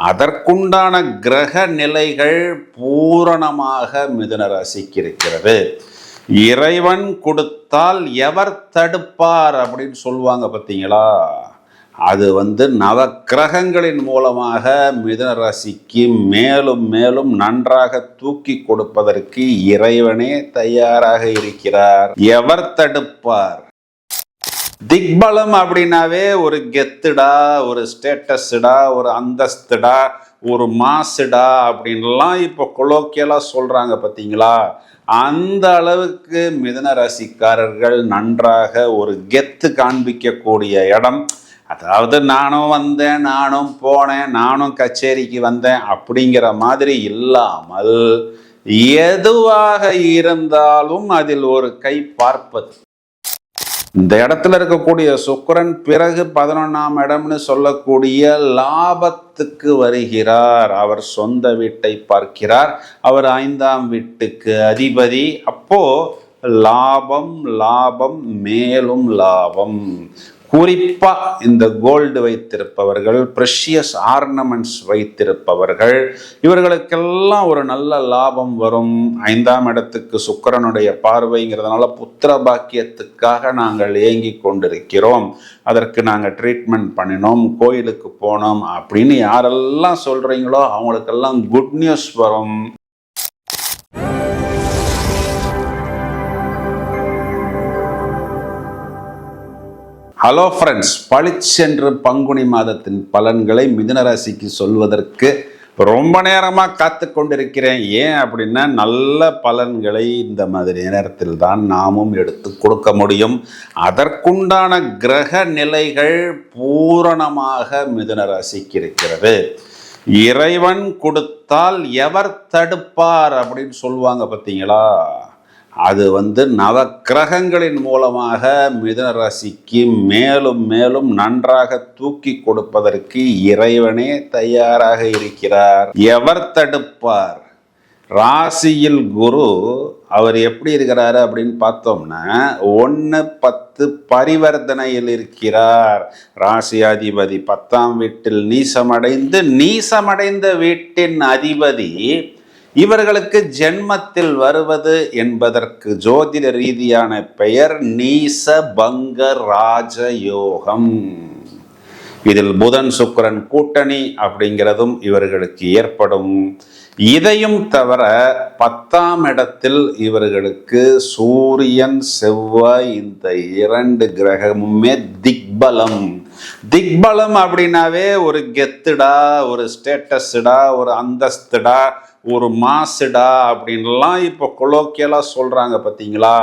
அதற்குண்டான கிரக நிலைகள் பூரணமாக மிதுன ராசிக்கு இருக்கிறது. இறைவன் கொடுத்தால் எவர் தடுப்பார் அப்படின்னு சொல்லுவாங்க பார்த்தீங்களா? அது நவக்கிரகங்களின் மூலமாக மிதுன ராசிக்கு மேலும் மேலும் நன்றாக தூக்கி கொடுப்பதற்கு இறைவனே தயாராக இருக்கிறார். எவர் தடுப்பார்? திக்பலம் அப்படின்னாவே ஒரு கெத்துடா, ஒரு ஸ்டேட்டஸ்டா, ஒரு அந்தஸ்துடா, ஒரு மாசுடா அப்படின்லாம் இப்போ கொலோக்கியலா சொல்றாங்க பார்த்தீங்களா? அந்த அளவுக்கு மிதுன ராசிக்காரர்கள் நன்றாக ஒரு கெத்து காண்பிக்கக்கூடிய இடம். அதாவது நானும் வந்தேன், நானும் போனேன், நானும் கச்சேரிக்கு வந்தேன் அப்படிங்கிற மாதிரி இல்லாமல் எதுவாக இருந்தாலும் அதில் ஒரு கை பார்ப்பது. இந்த இடத்துல இருக்கக்கூடிய சுக்கிரன் பிறகு 11ஆம் இடம்னு சொல்லக்கூடிய லாபத்துக்கு வருகிறார். அவர் சொந்த வீட்டை பார்க்கிறார். அவர் 5ஆம் வீட்டுக்கு அதிபதி. அப்போ லாபம் லாபம் மேலும் லாபம். குறிப்பா இந்த கோல்டு வைத்திருப்பவர்கள், ப்ரெஷியஸ் ஆர்னமெண்ட்ஸ் வைத்திருப்பவர்கள், இவர்களுக்கெல்லாம் ஒரு நல்ல லாபம் வரும். 5ஆம் இடத்துக்கு சுக்கிரனுடைய பார்வைங்கிறதுனால புத்திர பாக்கியத்துக்காக நாங்கள் ஏங்கி கொண்டிருக்கிறோம், அதற்கு நாங்கள் ட்ரீட்மெண்ட் பண்ணினோம், கோயிலுக்கு போனோம் அப்படின்னு யாரெல்லாம் சொல்றீங்களோ அவங்களுக்கெல்லாம் குட் நியூஸ் வரும். ஹலோ ஃப்ரெண்ட்ஸ், பளிச்சென்று பங்குனி மாதத்தின் பலன்களை மிதுன ராசிக்கு சொல்வதற்கு ரொம்ப நேரமாக காத்து கொண்டிருக்கிறேன். ஏன் அப்படின்னா நல்ல பலன்களை இந்த மாதிரி நேரத்தில் தான் நாமும் எடுத்து கொடுக்க முடியும். அதற்குண்டான கிரக நிலைகள் பூரணமாக மிதுன ராசிக்கு இருக்கிறது. இறைவன் கொடுத்தால் எவர் தடுப்பார் அப்படின்னு சொல்லுவாங்க பார்த்தீங்களா? அது நவக்கிரகங்களின் மூலமாக மிதுன ராசிக்கு மேலும் மேலும் நன்றாக தூக்கி கொடுப்பதற்கு இறைவனே தயாராக இருக்கிறார். எவர் தடுப்பார்? ராசியில் குரு அவர் எப்படி இருக்கிறாரு அப்படின்னு பார்த்தோம்னா 1-10 பரிவர்த்தனையில் இருக்கிறார். ராசியாதிபதி 10ஆம் வீட்டில் நீசமடைந்த வீட்டின் அதிபதி இவர்களுக்கு ஜென்மத்தில் வருவது என்பதற்கு ஜோதிட ரீதியான பெயர் நீச பங்க ராஜயோகம். இதில் புதன் சுக்கிரன் கூட்டணி அப்படிங்கிறதும் இவர்களுக்கு ஏற்படும். இதையும் தவிர 10ஆம் இடத்தில் இவர்களுக்கு சூரியன் செவ்வாய் இந்த 2 கிரகமுமே திக்பலம் அப்படின்னாவே ஒரு கெத்துடா, ஒரு ஸ்டேட்டஸ்டா, ஒரு அந்தஸ்துடா, ஒரு மாசுடா அப்படின்லாம் இப்போ கொலோக்கியலா சொல்றாங்க பார்த்தீங்களா?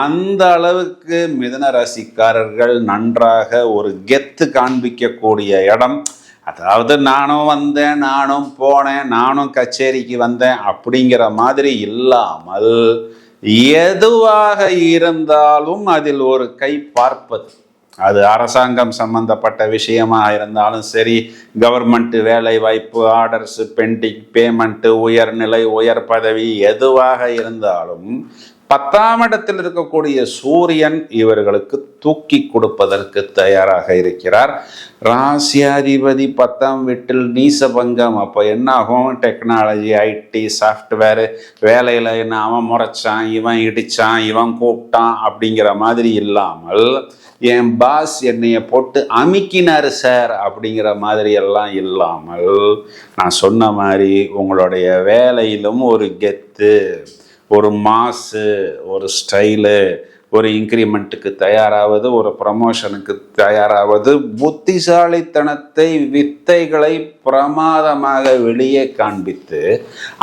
அந்த அளவுக்கு மிதுன ராசிக்காரர்கள் நன்றாக ஒரு கெத்து காண்பிக்கக்கூடிய இடம். அதாவது நானும் வந்தேன், நானும் போனேன், நானும் கச்சேரிக்கு வந்தேன் அப்படிங்கிற மாதிரி இல்லாமல் எதுவாக இருந்தாலும் அதில் ஒரு கை பார்ப்பது. அது அரசாங்கம் சம்பந்தப்பட்ட விஷயமா இருந்தாலும் சரி, கவர்மெண்ட் வேலை வாய்ப்பு, ஆர்டர்ஸ், பெண்டிங் பேமெண்ட், உயர்நிலை, உயர் பதவி, எதுவாக இருந்தாலும் 10ஆம் இடத்தில் இருக்கக்கூடிய சூரியன் இவர்களுக்கு தூக்கி கொடுப்பதற்கு தயாராக இருக்கிறார். ராசியாதிபதி 10ஆம் வீட்டில் நீசபங்கம். அப்போ என்ன ஆகும்? டெக்னாலஜி, ஐடி, சாஃப்ட்வேர் வேலையில் என்ன அவன் முறைச்சான், இவன் இடிச்சான், இவன் கூப்பிட்டான் அப்படிங்கிற மாதிரி இல்லாமல் என் பாஸ் என்னைய போட்டு அமிக்கினாரு சார் அப்படிங்கிற மாதிரி எல்லாம் இல்லாமல் நான் சொன்ன மாதிரி உங்களுடைய வேலையிலும் ஒரு கெத்து, ஒரு மாசு, ஒரு ஸ்டைலு, ஒரு இன்க்ரிமெண்ட்டுக்கு தயாராவது, ஒரு ப்ரமோஷனுக்கு தயாராவது, புத்திசாலித்தனத்தை, வித்தைகளை பிரமாதமாக வெளியே காண்பித்து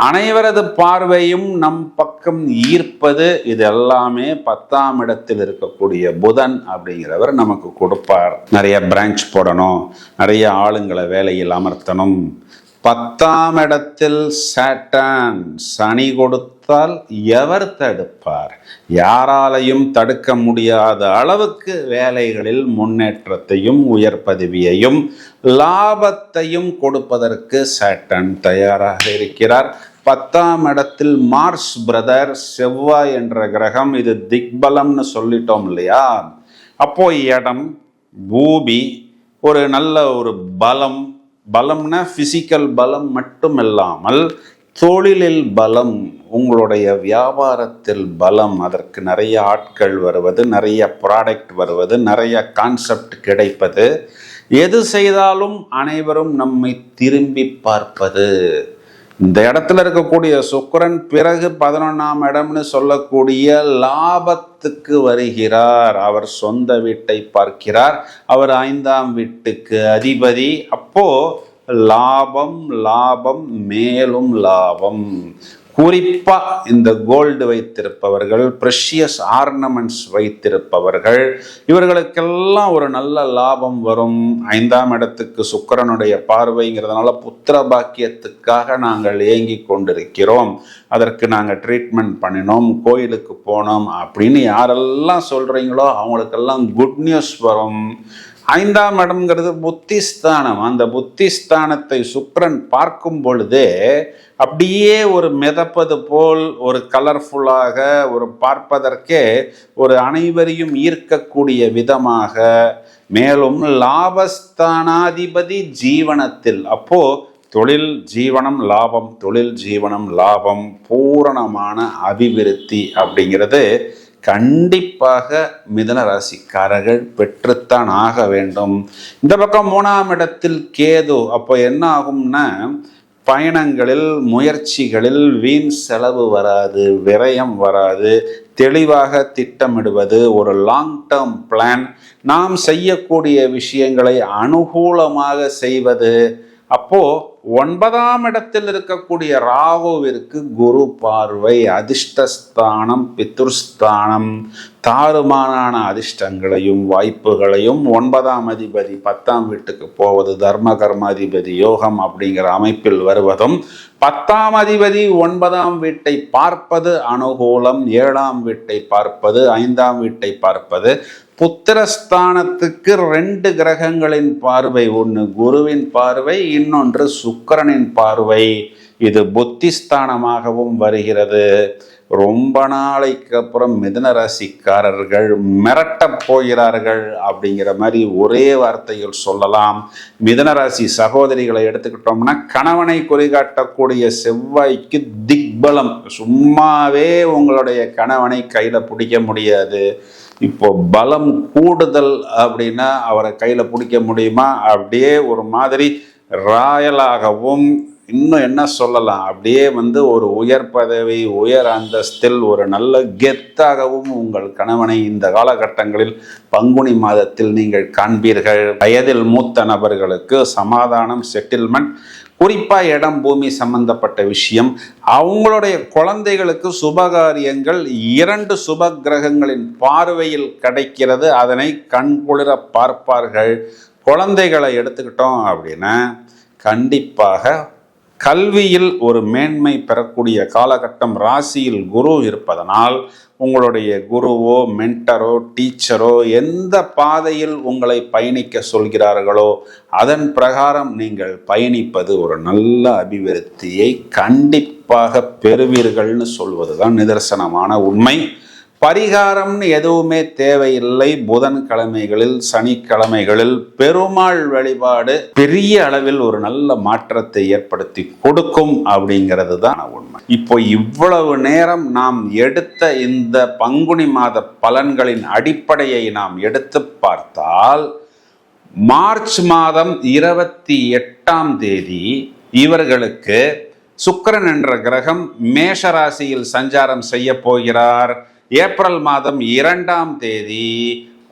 அனைவரது பார்வையும் நம் பக்கம் ஈர்ப்பது, இது எல்லாமே 10ஆம் இடத்தில் இருக்கக்கூடிய புதன் அப்படிங்கிறவர் நமக்கு கொடுப்பார். நிறைய பிரான்ச் போடணும், நிறைய ஆளுங்களை வேலையில் அமர்த்தணும். 10ஆம் இடத்தில் சாட்டன் சனி கொடுத்தால் எவர் தடுப்பார்? யாராலையும் தடுக்க முடியாத அளவுக்கு வேலைகளில் முன்னேற்றத்தையும், உயர் பதவியையும், லாபத்தையும் கொடுப்பதற்கு சாட்டன் தயாராக இருக்கிறார். 10ஆம் இடத்தில் மார்ஸ் பிரதர் செவ்வாய் என்ற கிரகம், இது திக்பலம்னு சொல்லிட்டோம் இல்லையா? அப்போ இடம், பூமி, ஒரு நல்ல ஒரு பலம், பலம்னா பிசிக்கல் பலம் மட்டும் இல்லாமல் தொழிலில் பலம், உங்களுடைய வியாபாரத்தில் பலம், அதற்கு நிறைய ஆட்கள் வருவது, நிறைய ப்ராடக்ட் வருவது, நிறைய கான்செப்ட் கிடைப்பது, எது செய்தாலும் அனைவரும் நம்மை திரும்பி பார்ப்பது. இந்த இடத்துல இருக்கக்கூடிய சுக்கிரன் பிறகு 11ஆம் இடம்னு சொல்லக்கூடிய லாபத்துக்கு வருகிறார். அவர் சொந்த வீட்டை பார்க்கிறார். அவர் 5ஆம் வீட்டுக்கு அதிபதி. அப்போ லாபம் லாபம் மேலும் லாபம். குறிப்பா இந்த கோல்டு வைத்திருப்பவர்கள், ப்ரெஷியஸ் ஆர்னமெண்ட்ஸ் வைத்திருப்பவர்கள், இவர்களுக்கெல்லாம் ஒரு நல்ல லாபம் வரும். 5ஆம் இடத்துக்கு சுக்கிரனுடைய பார்வைங்கிறதுனால புத்திர பாக்கியத்துக்காக நாங்கள் ஏங்கி கொண்டிருக்கிறோம், அதற்கு நாங்கள் ட்ரீட்மெண்ட் பண்ணினோம், கோயிலுக்கு போனோம் அப்படின்னு யாரெல்லாம் சொல்றீங்களோ அவங்களுக்கெல்லாம் குட் நியூஸ் வரும். 5ஆம் இடம்ங்கிறது புத்திஸ்தானம். அந்த புத்திஸ்தானத்தை சுக்கிரன் பார்க்கும் பொழுதே அப்படியே ஒரு மிதப்பது போல், ஒரு கலர்ஃபுல்லாக, ஒரு பார்ப்பதற்கே ஒரு அனைவரையும் ஈர்க்கக்கூடிய விதமாக, மேலும் லாபஸ்தானாதிபதி ஜீவனத்தில், அப்போ தொழில் ஜீவனம் லாபம், தொழில் ஜீவனம் லாபம், பூரணமான அபிவிருத்தி அப்படிங்கிறது கண்டிப்பாக மிதுன ராசிக்காரர்கள் பெற்றுத்தான் ஆக வேண்டும். இந்த பக்கம் 3ஆம் இடத்தில் கேது. அப்போ என்ன ஆகும்னா, பயணங்களில், முயற்சிகளில் வீண் செலவு வராது, விரயம் வராது, தெளிவாக திட்டமிடுவது, ஒரு லாங் டேர்ம் பிளான், நாம் செய்யக்கூடிய விஷயங்களை அனுகூலமாக செய்வது. அப்போ 9ஆம் இடத்தில் இருக்கக்கூடிய ராகுவிற்கு குரு பார்வை, அதிர்ஷ்டஸ்தானம், பித்ருஸ்தானம், தாறுமாறான அதிர்ஷ்டங்களையும் வாய்ப்புகளையும், 9ஆம் அதிபதி 10ஆம் வீட்டுக்கு போவது, தர்ம கர்மாதிபதி யோகம் அப்படிங்கிற அமைப்பில் வருவதும், 10ஆம் அதிபதி 9ஆம் வீட்டை பார்ப்பது அனுகூலம், 7ஆம் வீட்டை பார்ப்பது, 5ஆம் வீட்டை பார்ப்பது, புத்திரஸ்தானத்துக்கு 2 கிரகங்களின் பார்வை, ஒன்று குருவின் பார்வை, இன்னொன்று சுக்கிரனின் பார்வை. இது புத்திஸ்தானமாகவும் வருகிறது. ரொம்ப நாளைக்கு அப்புறம் மிதுன ராசிக்காரர்கள் மிரட்டப் போகிறார்கள் அப்படிங்கிற மாதிரி ஒரே வார்த்தையில் சொல்லலாம். மிதுன ராசி சகோதரிகளை எடுத்துக்கிட்டோம்னா, கணவனை குறிகாட்டக்கூடிய செவ்வாய்க்கு திக்பலம். சும்மாவே உங்களுடைய கணவனை கையில பிடிக்க முடியாது. இப்போ பலம் கூடுதல் அப்படின்னா அவரை கையில பிடிக்க முடியுமா? அப்படியே ஒரு மாதிரி ராயலாகவும், இன்னும் என்ன சொல்லலாம், அப்படியே ஒரு உயர் பதவி, உயர் அந்தஸ்தில் ஒரு நல்ல கெத்தாகவும் உங்கள் கணவனை இந்த காலகட்டங்களில் பங்குனி மாதத்தில் நீங்கள் காண்பீர்கள். வயதில் மூத்த நபர்களுக்கு சமாதானம், செட்டில்மெண்ட், குறிப்பா இடம் பூமி சம்பந்தப்பட்ட விஷயம், அவங்களுடைய குழந்தைகளுக்கு சுபகாரியங்கள் 2 சுப கிரகங்களின் பார்வையில் கிடைக்கிறது. அதனை கண்குளிர பார்ப்பார்கள். குழந்தைகளை எடுத்துக்கிட்டோம் அப்படின்னா கண்டிப்பாக கல்வியில் ஒரு மேன்மை பெறக்கூடிய காலகட்டம். ராசியில் குரு இருப்பதனால் உங்களுடைய குருவோ, மென்டரோ, டீச்சரோ எந்த பாதையில் உங்களை பயணிக்க சொல்கிறார்களோ அதன் பிரகாரம் நீங்கள் பயணிப்பது ஒரு நல்ல அபிவிருத்தியை கண்டிப்பாக பெறுவீர்கள்னு சொல்வதுதான் நிதர்சனமான உண்மை. பரிகாரம்னு எதுவுமே தேவையில்லை. புதன்கிழமைகளில், சனிக்கிழமைகளில் பெருமாள் வழிபாடு பெரிய அளவில் ஒரு நல்ல மாற்றத்தை ஏற்படுத்தி கொடுக்கும் அப்படிங்கிறது தான் உண்மை. இப்போ இவ்வளவு நேரம் நாம் எடுத்த இந்த பங்குனி மாத பலன்களின் அடிப்படையை நாம் எடுத்து பார்த்தால், மார்ச் மாதம் 28ஆம் தேதி இவர்களுக்கு சுக்கிரன் என்ற கிரகம் மேஷ ராசியில் சஞ்சாரம் செய்ய போகிறார். ஏப்ரல் மாதம் 2ஆம் தேதி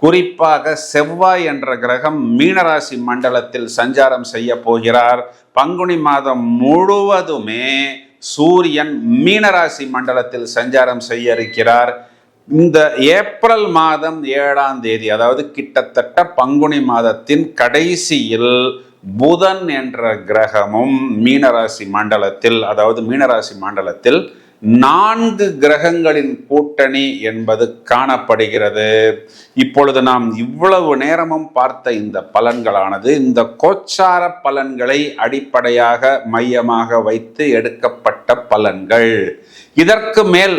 குறிப்பாக செவ்வாய் என்ற கிரகம் மீனராசி மண்டலத்தில் சஞ்சாரம் செய்ய போகிறார். பங்குனி மாதம் முழுவதுமே சூரியன் மீனராசி மண்டலத்தில் சஞ்சாரம் செய்ய இருக்கிறார். இந்த ஏப்ரல் மாதம் 7ஆம் தேதி, அதாவது கிட்டத்தட்ட பங்குனி மாதத்தின் கடைசியில், புதன் என்ற கிரகமும் மீனராசி மண்டலத்தில், அதாவது மீனராசி மண்டலத்தில் 4 கிரகங்களின் கூட்டணி என்பது காணப்படுகிறது. இப்பொழுது நாம் இவ்வளவு நேரமும் பார்த்த இந்த பலன்களானது இந்த கோச்சார பலன்களை அடிப்படையாக மையமாக வைத்து எடுக்கப்பட்ட பலன்கள். இதற்கு மேல்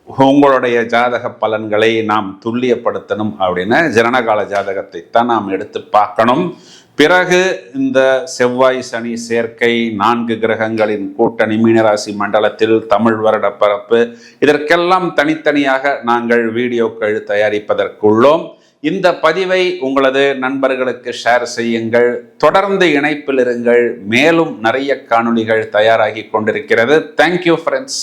உங்களுடைய ஜாதக பலன்களை நாம் துல்லியப்படுத்தணும் அப்படின்னா ஜனனகால ஜாதகத்தை தான் நாம் எடுத்து பார்க்கணும். பிறகு இந்த செவ்வாய் சனி சேர்க்கை, 4 கிரகங்களின் கூட்டணி, மீனராசி மண்டலத்தில் தமிழ் வருட பரப்பு, இதற்கெல்லாம் தனித்தனியாக நாங்கள் வீடியோக்கள் தயாரிப்பதற்குள்ளோம். இந்த பதிவை உங்களது நண்பர்களுக்கு ஷேர் செய்யுங்கள். தொடர்ந்து இணைப்பில் இருங்கள். மேலும் நிறைய காணொளிகள் தயாராகி கொண்டிருக்கிறது. Thank you friends.